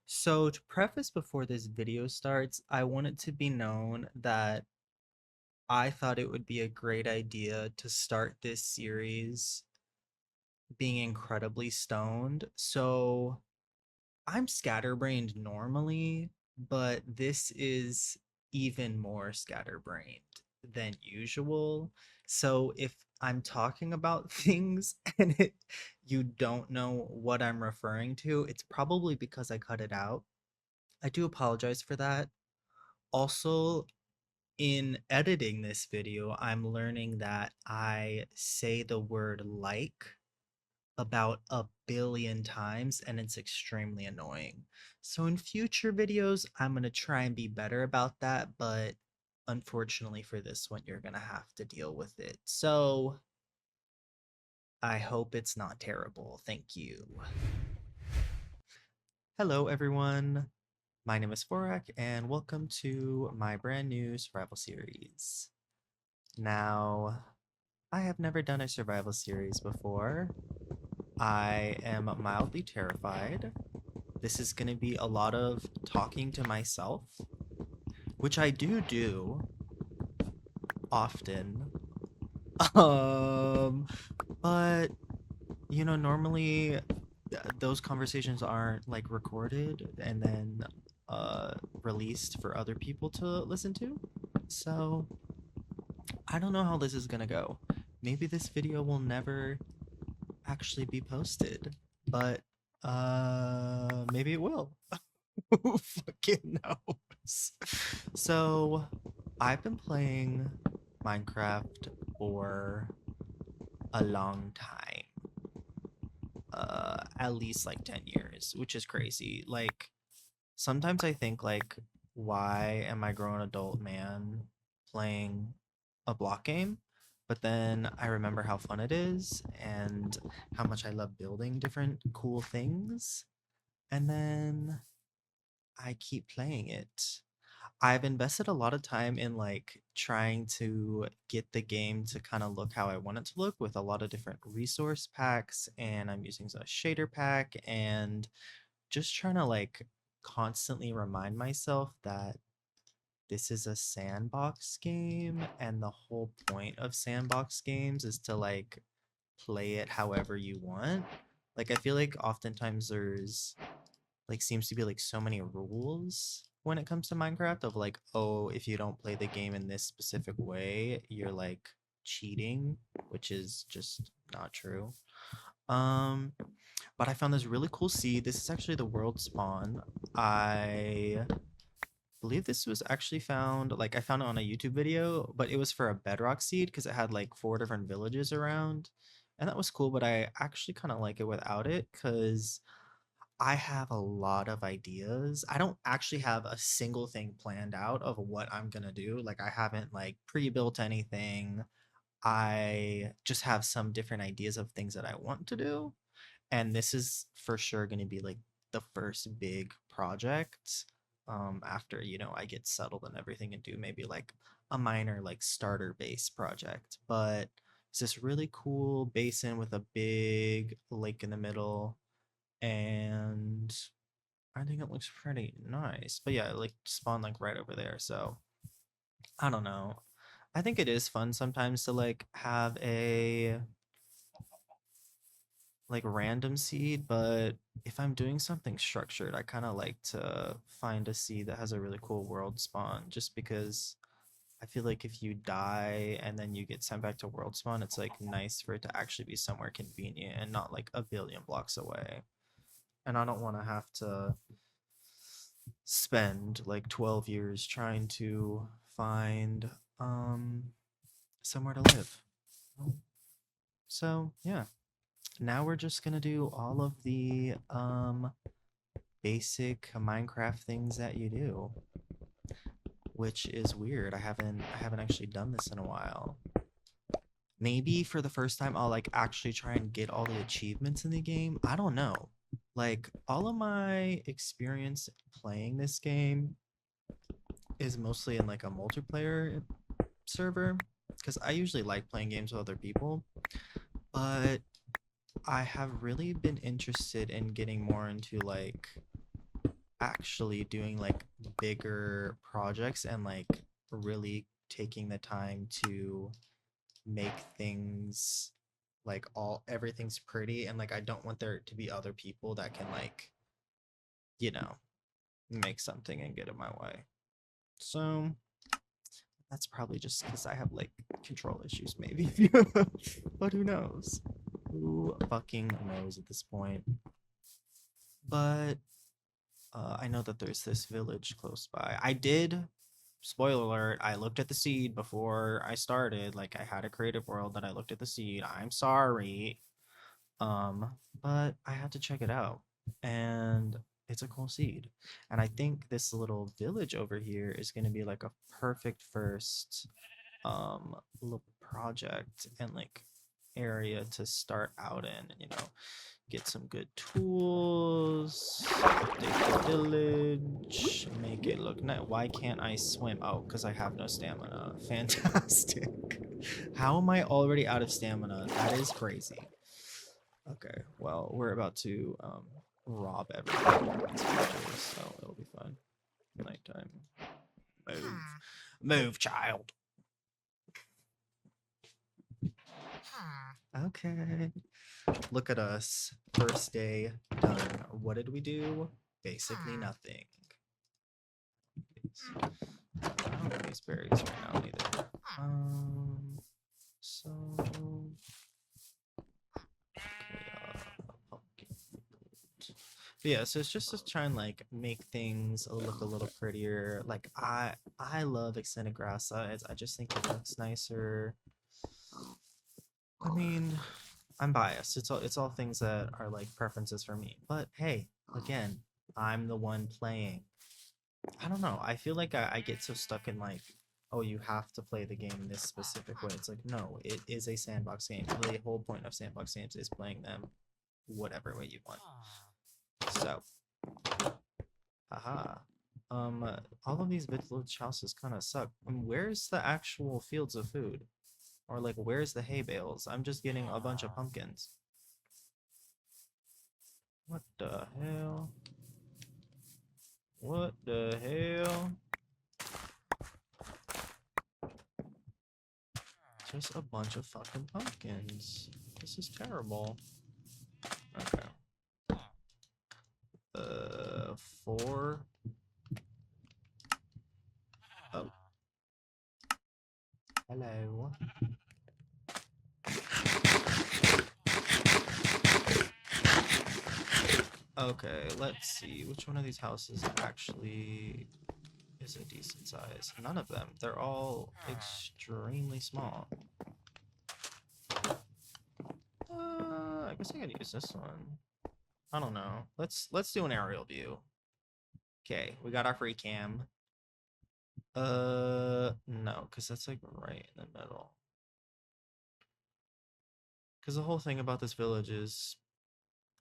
So, to preface before this video starts, I want it to be known that I thought it would be a great idea to start this series being incredibly stoned. So, I'm scatterbrained normally, but this is even more scatterbrained than usual. So, if I'm talking about things and you don't know what I'm referring to, it's probably because I cut it out. I do apologize for that. Also, in editing this video, I'm learning that I say the word like about a billion times and it's extremely annoying. So in future videos, I'm going to try and be better about that, but unfortunately for this one, you're going to have to deal with it. So I hope it's not terrible. Thank you. Hello, everyone. My name is Fouraq, and welcome to my brand new survival series. Now, I have never done a survival series before. I am mildly terrified. This is going to be a lot of talking to myself, which I do often. Um, but normally those conversations aren't like recorded and then released for other people to listen to. So, I don't know how this is gonna go. Maybe this video will never actually be posted, but maybe it will. Who fucking knows? So, I've been playing Minecraft for a long time. At least like 10 years, which is crazy. Like, sometimes I think like, why am I a grown adult man playing a block game? But then I remember how fun it is and how much I love building different cool things. And then I keep playing it. I've invested a lot of time in like trying to get the game to kind of look how I want it to look with a lot of different resource packs, and I'm using a shader pack and just trying to like constantly remind myself that this is a sandbox game and the whole point of sandbox games is to like play it however you want. Like I feel like oftentimes there's like seems to be like so many rules when it comes to Minecraft of like, oh, if you don't play the game in this specific way, you're like cheating, which is just not true. Um, but I found this really cool seed. This is actually the world spawn. I believe this was actually found, like I found it on a YouTube video, but it was for a bedrock seed because it had like 4 different villages around. And that was cool, but I actually kind of like it without it because I have a lot of ideas. I don't actually have a single thing planned out of what I'm gonna do. Like I haven't like pre-built anything. I just have some different ideas of things that I want to do. And this is for sure gonna be like the first big project after, I get settled and everything and do maybe like a minor like starter base project. But it's this really cool basin with a big lake in the middle and I think it looks pretty nice. But yeah, like spawn like right over there. So I don't know. I think it is fun sometimes to like have a like random seed, but if I'm doing something structured, I kind of like to find a seed that has a really cool world spawn just because I feel like if you die and then you get sent back to world spawn, it's like nice for it to actually be somewhere convenient and not like a billion blocks away. And I don't want to have to spend like 12 years trying to find somewhere to live. So, yeah. Now we're just going to do all of the basic Minecraft things that you do, which is weird. I haven't actually done this in a while. Maybe for the first time I'll like actually try and get all the achievements in the game. I don't know. Like all of my experience playing this game is mostly in like a multiplayer server because I usually like playing games with other people, but I have really been interested in getting more into like actually doing like bigger projects and like really taking the time to make things like everything's pretty, and like I don't want there to be other people that can like, you know, make something and get in my way. So that's probably just because I have like control issues, maybe. But who knows? Who fucking knows at this point? But I know that there's this village close by. I did, spoiler alert, I looked at the seed before I started. Like I had a creative world that I looked at the seed. I'm sorry. But I had to check it out. And it's a cool seed. And I think this little village over here is gonna be like a perfect first little project and like area to start out in, and get some good tools, update the village, make it look nice. Why can't I swim? Oh, because I have no stamina. Fantastic. How am I already out of stamina? That is crazy. Okay, well, we're about to rob everything in these villages, so it'll be fun. Nighttime. Move. Move, child. Okay. Look at us. First day done. What did we do? Basically nothing. I don't have these berries right now either. So pumpkin. But yeah, so it's just to try and like make things look a little prettier. Like I love extended grass sides. I just think it looks nicer. I mean, I'm biased. It's all things that are like preferences for me. But hey, again, I'm the one playing. I don't know. I feel like I get so stuck in like, oh, you have to play the game this specific way. It's like, no, it is a sandbox game. The whole point of sandbox games is playing them whatever way you want. So, haha. All of these village houses kind of suck. Where's the actual fields of food? Or like, where's the hay bales? I'm just getting a bunch of pumpkins. What the hell? What the hell? Just a bunch of fucking pumpkins. This is terrible. Okay. 4. Oh. Hello. Okay, let's see. Which one of these houses actually is a decent size? None of them. They're all extremely small. I guess I could use this one. I don't know. Let's do an aerial view. Okay, we got our free cam. No, because that's like right in the middle. Because the whole thing about this village is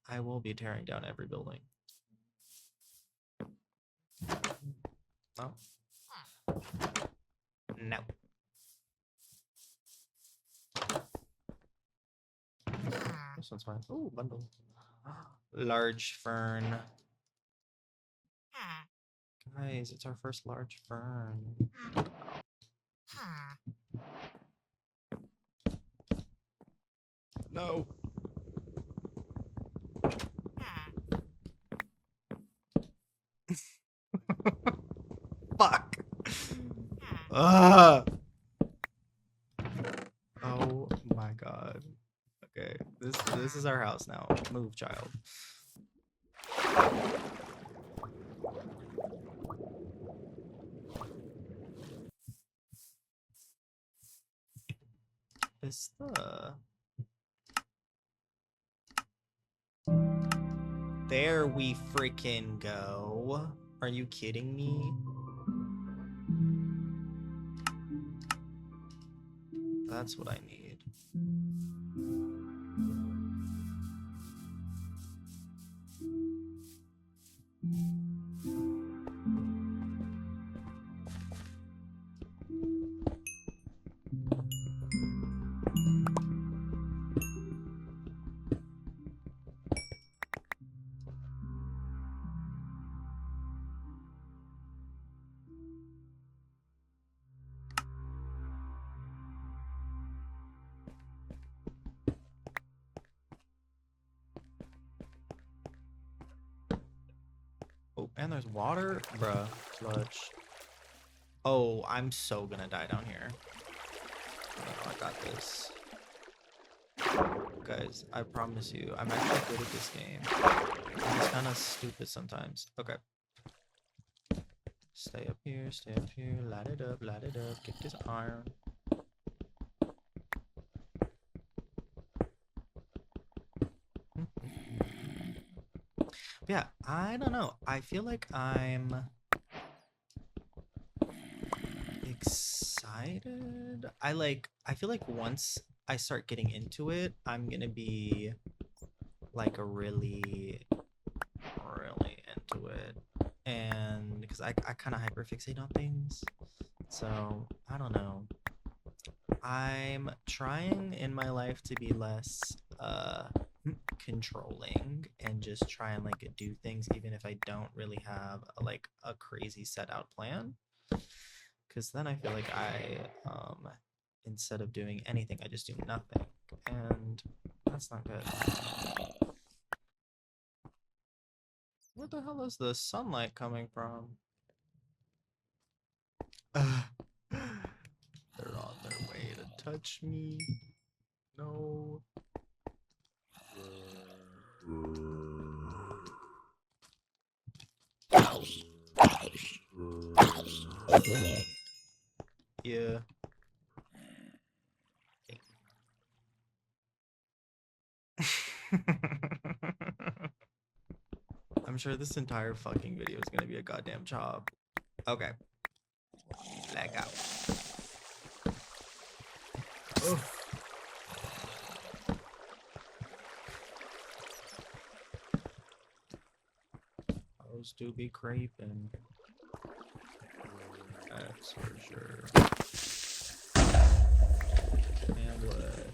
I will be tearing down every building. No. No. This one's fine. Oh, bundle. Large fern. Guys, it's our first large fern. No. Fuck. Oh my god. Okay, this is our house now. Move, child. There we freaking go. Are you kidding me? That's what I need. and there's water? Bruh, clutch. Oh, I'm so gonna die down here. No, I got this. Guys, I promise you, I'm actually good at this game. I'm just kind of stupid sometimes. Okay. Stay up here, light it up, get this iron. Yeah, I don't know. I feel like I'm excited. I feel like once I start getting into it, I'm gonna be like really into it. And because I kind of hyperfixate on things. So I don't know. I'm trying in my life to be less controlling and just try and like do things even if I don't really have like a crazy set out plan, because then I feel like I instead of doing anything I just do nothing, and that's not good. Where the hell is the sunlight coming from? They're on their way to touch me. No. Yeah. I'm sure this entire fucking video is gonna be a goddamn job. Okay. Leg out. Oh. Those do be creeping. That's for sure. And what?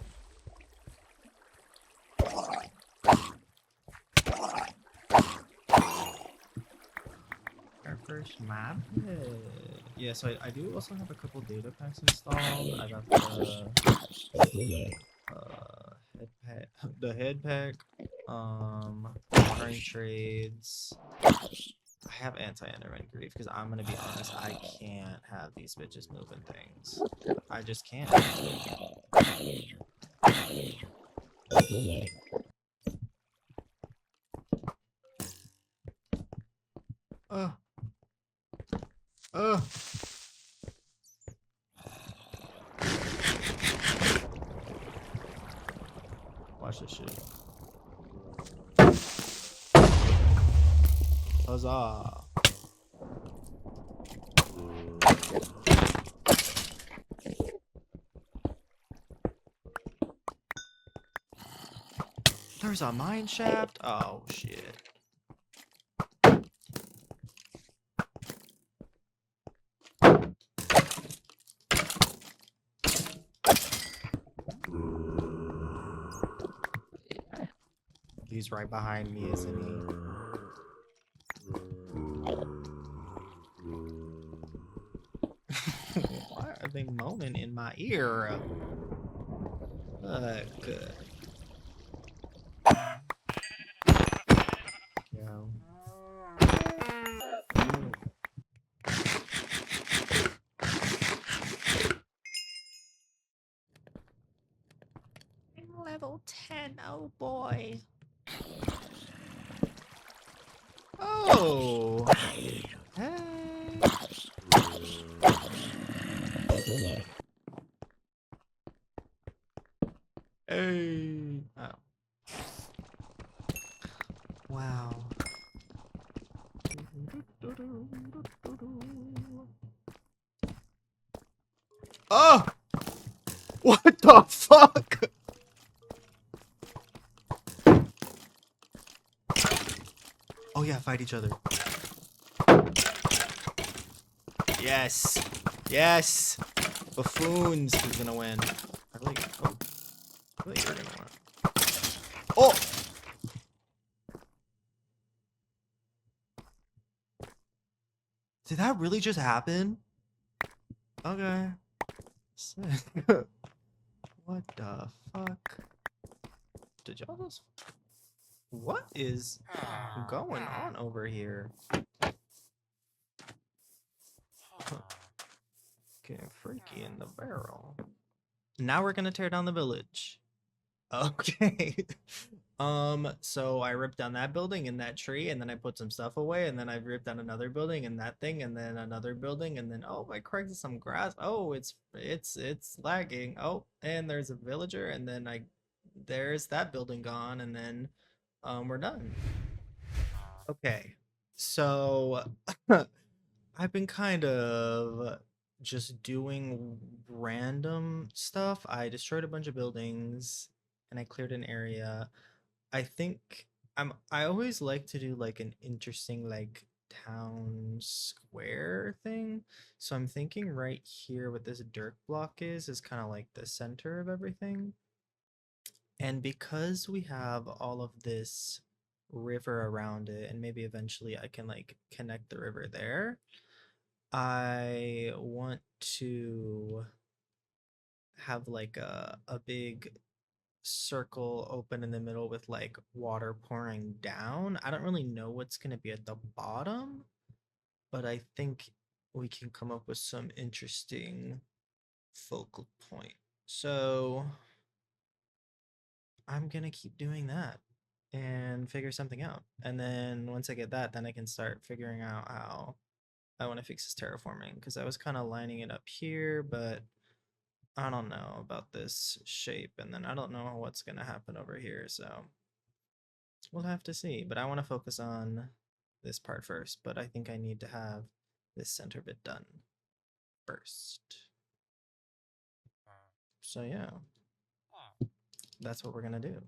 Our first map? Yeah, so I do also have a couple data packs installed. I got the head pack, monitoring trades. I have anti-Enderman grief because I'm gonna be honest, I can't have these bitches moving things. I just can't. Watch this shit. Huzzah. There's a mine shaft? Oh, shit. He's right behind me, isn't he? Why are they moaning in my ear? Good. Yeah. Level 10, oh boy. Oh! Hey! Hey! Oh. Wow. Oh! What the fuck? Oh yeah, fight each other. Yes. Yes. Buffoons is gonna win. I really, oh. I really you're gonna win. Oh! Did that really just happen? Okay. Sick. What the fuck? Did y'all just... What is going on over here? Getting freaky in the barrel. Now we're gonna tear down the village. Okay. So I ripped down that building and that tree, and then I put some stuff away, and then I ripped down another building and that thing, and then another building, and then oh, I cracked some grass. Oh, it's lagging. Oh, and there's a villager, and then there's that building gone, and then we're done. Okay. So I've been kind of just doing random stuff. I destroyed a bunch of buildings and I cleared an area. I think I always like to do like an interesting like town square thing. So I'm thinking right here what this dirt block is kind of like the center of everything. And because we have all of this river around it, and maybe eventually I can like connect the river there, I want to have like a big circle open in the middle with like water pouring down. I don't really know what's going to be at the bottom, but I think we can come up with some interesting focal point. So I'm going to keep doing that and figure something out. And then once I get that, then I can start figuring out how I want to fix this terraforming, because I was kind of lining it up here, but I don't know about this shape, and then I don't know what's going to happen over here, so we'll have to see. But I want to focus on this part first, but I think I need to have this center bit done first. So yeah, that's what we're going to do.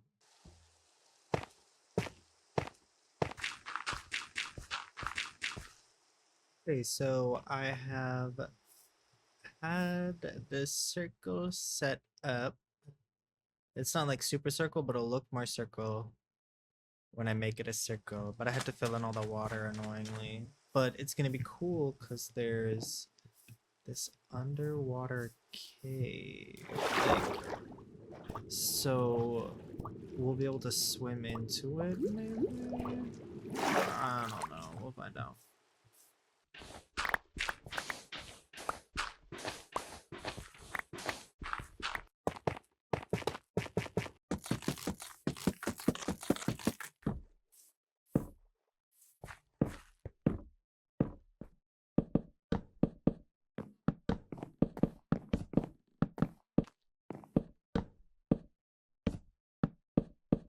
Okay, so I have had this circle set up. It's not like super circle, but it'll look more circle when I make it a circle. But I had to fill in all the water annoyingly. But it's gonna be cool because there's this underwater cave thing. So we'll be able to swim into it, maybe? I don't know. We'll find out.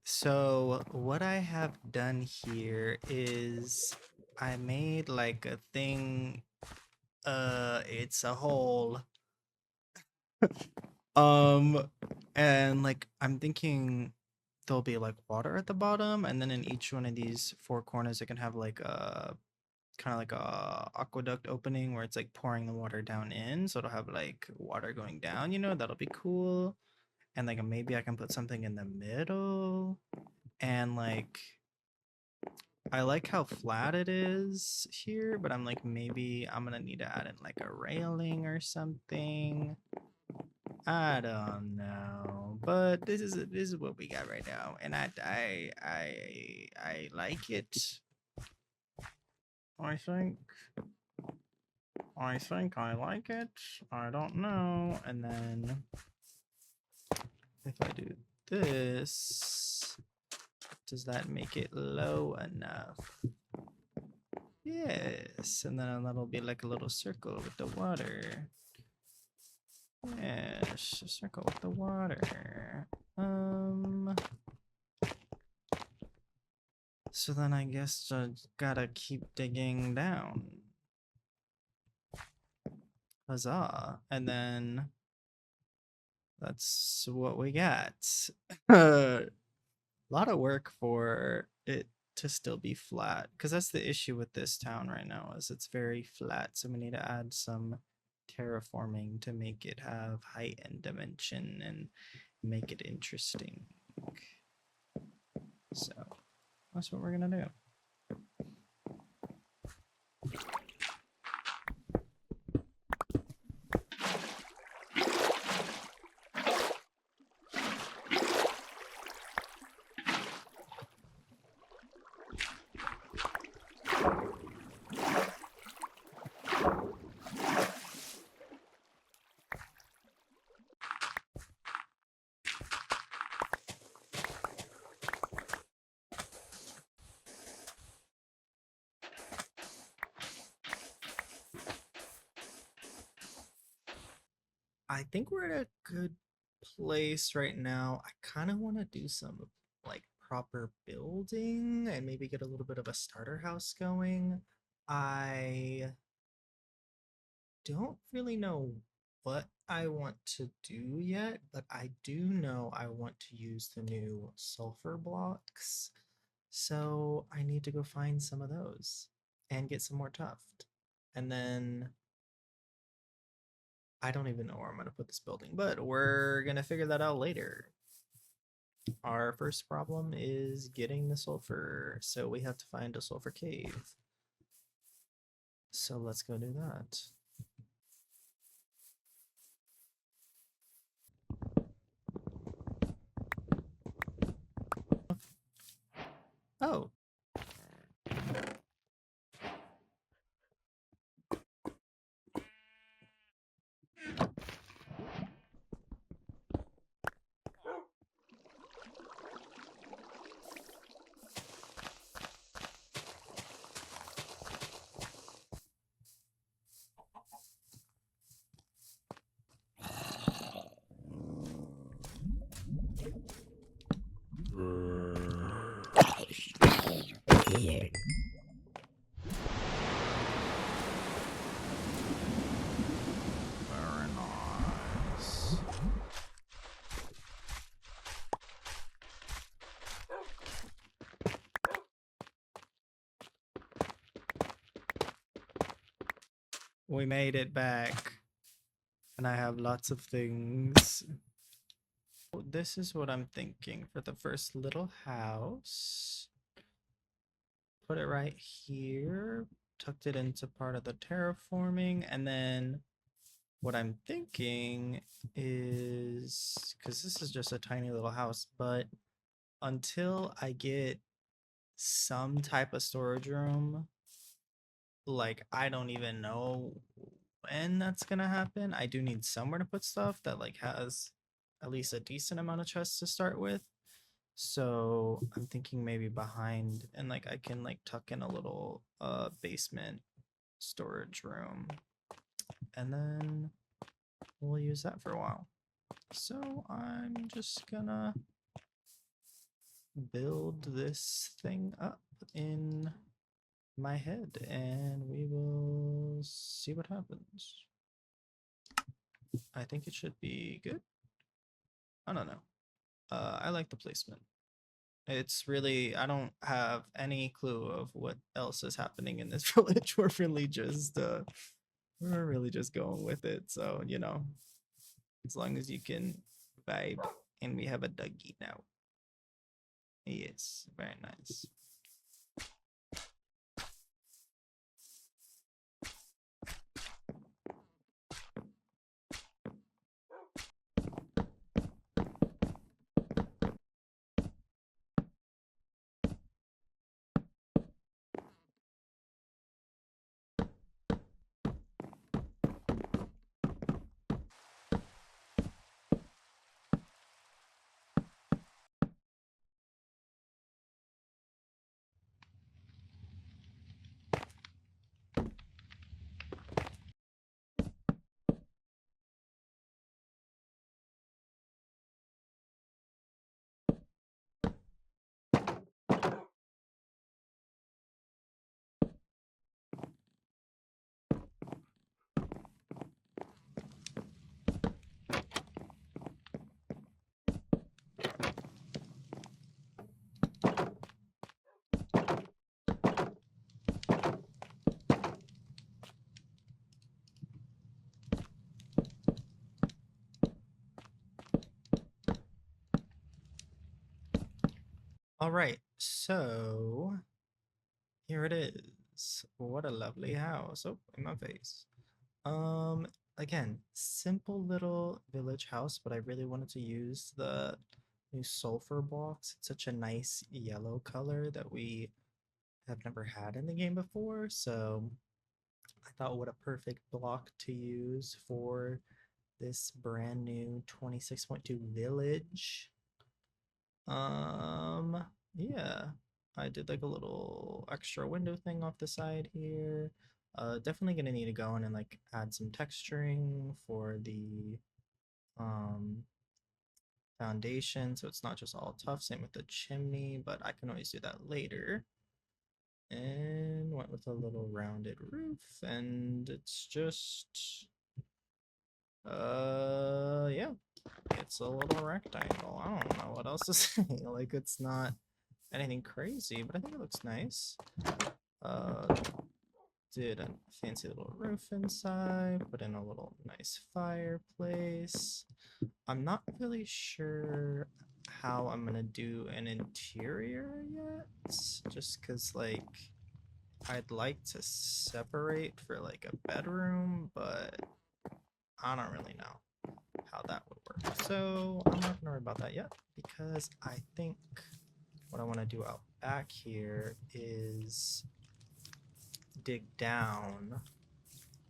So what I have done here is I made like a thing, it's a hole. And like I'm thinking there'll be like water at the bottom, and then in each one of these four corners it can have like a kind of like a aqueduct opening where it's like pouring the water down in, so it'll have like water going down, you know, that'll be cool. And like maybe I can put something in the middle, and like I like how flat it is here, but I'm like maybe I'm gonna need to add in like a railing or something. I don't know, but this is what we got right now, and I like it. I think I like it. I don't know. And then if I do this, does that make it low enough? Yes, and then that'll be like a little circle with the water. Yes, a circle with the water. So then I guess I gotta keep digging down. Huzzah. And then that's what we got. A lot of work for it to still be flat, because that's the issue with this town right now, is it's very flat, so we need to add some terraforming to make it have height and dimension and make it interesting. So that's what we're gonna do. I think we're at a good place right now. I kind of want to do some like proper building and maybe get a little bit of a starter house going. I don't really know what I want to do yet, but I do know I want to use the new sulfur blocks. So I need to go find some of those and get some more tuft. And then I don't even know where I'm going to put this building, but we're going to figure that out later. Our first problem is getting the sulfur, so we have to find a sulfur cave. So let's go do that. Oh. Very nice. We made it back. And I have lots of things. This is what I'm thinking for the first little house. Put it right here. Tucked it into part of the terraforming. And then what I'm thinking is, because this is just a tiny little house, but until I get some type of storage room, like I don't even know when that's gonna happen. I do need somewhere to put stuff that like has at least a decent amount of chests to start with. So I'm thinking maybe behind, and like I can like tuck in a little basement storage room, and then we'll use that for a while. So I'm just gonna build this thing up in my head and we will see what happens. I think it should be good. I don't know. I like the placement. It's really, I don't have any clue of what else is happening in this village. We're really just going with it. So, you know, as long as you can vibe, and we have a Dougie now. Yes, very nice. All right, so here it is. What a lovely house. Oh, in my face. Um, Again, simple little village house, but I really wanted to use the new sulfur blocks. It's such a nice yellow color that we have never had in the game before, so I thought what a perfect block to use for this brand new 26.2 village. Um, yeah, I did like a little extra window thing off the side here. Definitely gonna need to go in and like add some texturing for the foundation, so it's not just all tough. Same with the chimney, but I can always do that later. And went with a little rounded roof, and it's just yeah, it's a little rectangle. I don't know what else to say. Like, it's not anything crazy, but I think it looks nice. Did a fancy little roof inside, put in a little nice fireplace. I'm not really sure how I'm gonna do an interior yet, just because like I'd like to separate for like a bedroom, but I don't really know how that would work. So I'm not gonna worry about that yet, because I think what I want to do out back here is dig down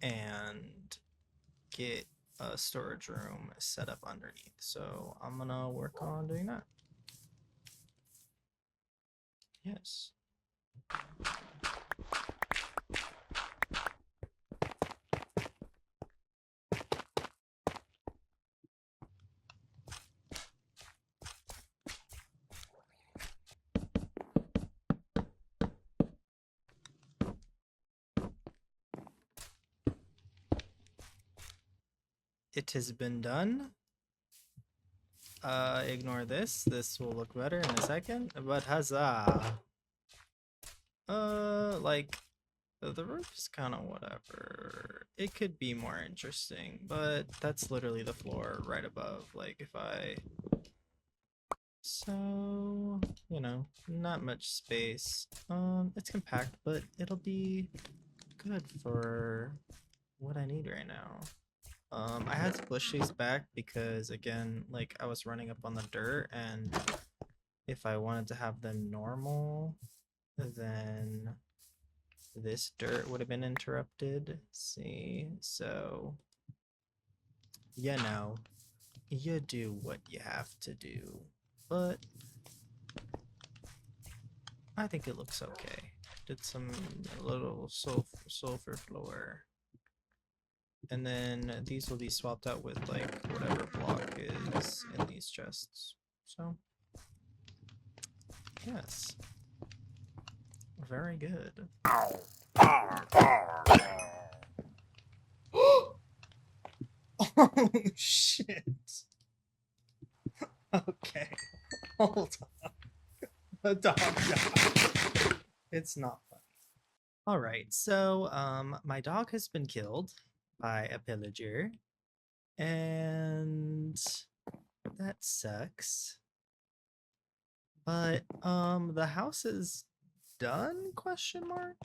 and get a storage room set up underneath. So I'm gonna work on doing that. Yes. It has been done. Ignore this. This will look better in a second. But huzzah! Like, the roof is kind of whatever. It could be more interesting, but that's literally the floor right above. Like, if I... So, you know, not much space. It's compact, but it'll be good for what I need right now. I had to push these back because, again, like, I was running up on the dirt, and if I wanted to have them normal, then this dirt would have been interrupted. See, so you know, you do what you have to do, but I think it looks okay. Did some little sulfur floor, and then these will be swapped out with like whatever block is in these chests. So yes, very good. Oh shit. Okay. Hold on. The dog died. It's not funny. All right. So, my dog has been killed by a pillager, and that sucks. But the house is done? Question mark.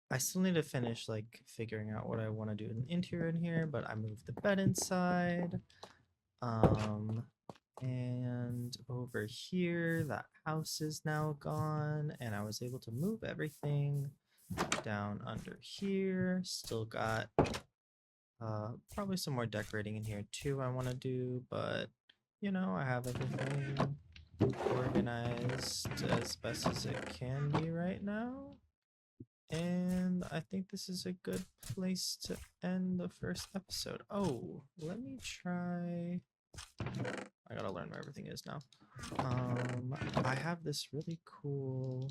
I still need to finish like figuring out what I want to do in the interior in here, but I moved the bed inside. And over here, that house is now gone, and I was able to move everything down under here. Still got probably some more decorating in here too I want to do, but you know, I have everything organized as best as it can be right now. And I think this is a good place to end the first episode. Oh, let me try... I gotta learn where everything is now. I have this really cool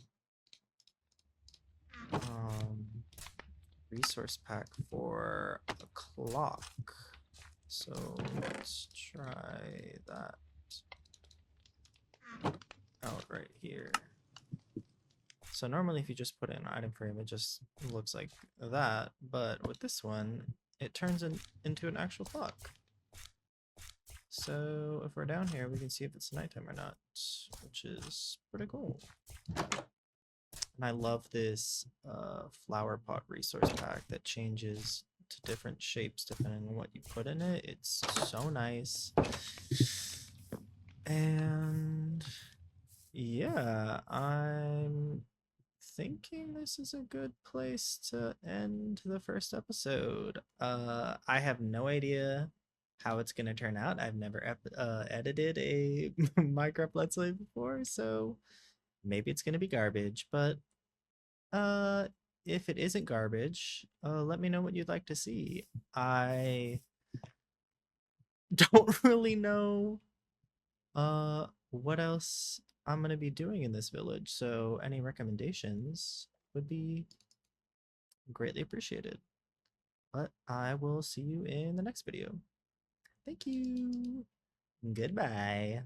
resource pack for a clock. So let's try that out right here. So normally if you just put it in an item frame, it just looks like that. But with this one, it turns into an actual clock. So if we're down here, we can see if it's nighttime or not, which is pretty cool. And I love this flower pot resource pack that changes to different shapes depending on what you put in it. It's so nice. And yeah, I'm thinking this is a good place to end the first episode. I have no idea how it's gonna turn out. I've never edited a Minecraft Let's Play before, so maybe it's gonna be garbage. But if it isn't garbage, let me know what you'd like to see. I don't really know what else I'm gonna be doing in this village, so any recommendations would be greatly appreciated. But I will see you in the next video. Thank you. Goodbye.